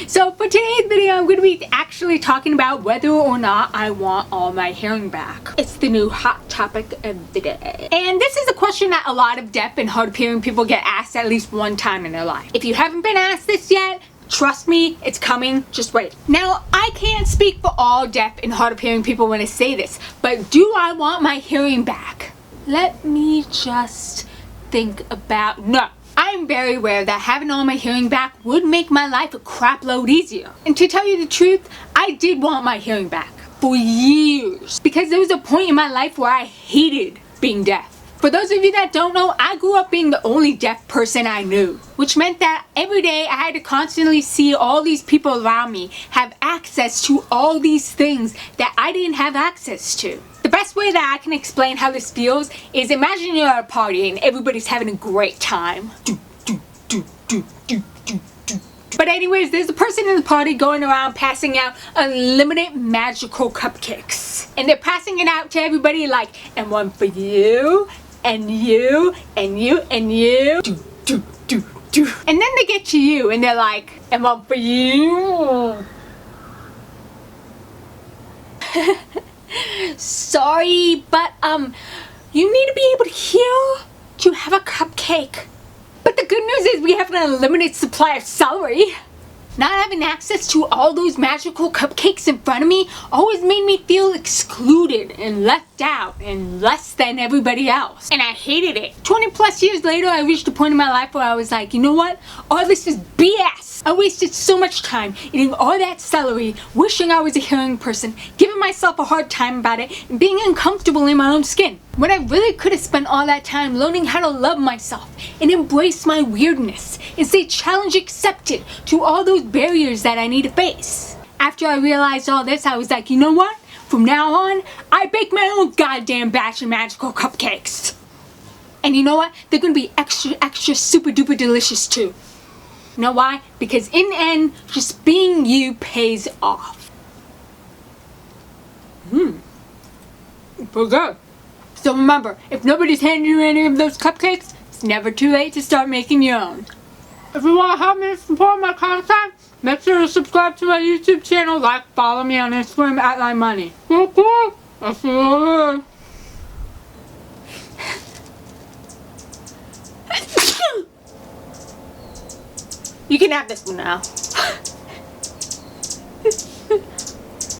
So for today's video, I'm going to be actually talking about whether or not I want all my hearing back. It's the new hot topic of the day. And this is a question that a lot of deaf and hard of hearing people get asked at least one time in their life. If you haven't been asked this yet, trust me, it's coming, just wait. Now, I can't speak for all deaf and hard of hearing people when I say this, but do I want my hearing back? Let me just think about, no. I am very aware that having all my hearing back would make my life a crap load easier. And to tell you the truth, I did want my hearing back for years because there was a point in my life where I hated being deaf. For those of you that don't know, I grew up being the only deaf person I knew, which meant that every day I had to constantly see all these people around me have access to all these things that I didn't have access to. The best way that I can explain how this feels is imagine you're at a party and everybody's having a great time. But anyways, there's a person in the party going around passing out unlimited magical cupcakes. And they're passing it out to everybody like, and one for you, and you, and you, and you. And then they get to you and they're like, and one for you. Sorry, but you need to be able to hear to have a cupcake. But the good news is we have an unlimited supply of celery. Not having access to all those magical cupcakes in front of me always made me feel excluded and left out and less than everybody else. And I hated it. 20 plus years later, I reached a point in my life where I was like, you know what? All this is BS. I wasted so much time eating all that celery, wishing I was a hearing person, giving myself a hard time about it, and being uncomfortable in my own skin. When I really could have spent all that time learning how to love myself and embrace my weirdness and say challenge accepted to all those barriers that I need to face. After I realized all this, I was like, you know what? From now on, I bake my own goddamn batch of magical cupcakes. And you know what? They're gonna be extra super duper delicious too. You know why? Because in the end, just being you pays off. Pretty good. So remember, if nobody's handing you any of those cupcakes, it's never too late to start making your own. If you want to help me support my content, make sure to subscribe to my YouTube channel, follow me on Instagram @LineMoney. I'll see you later. You can have this one now.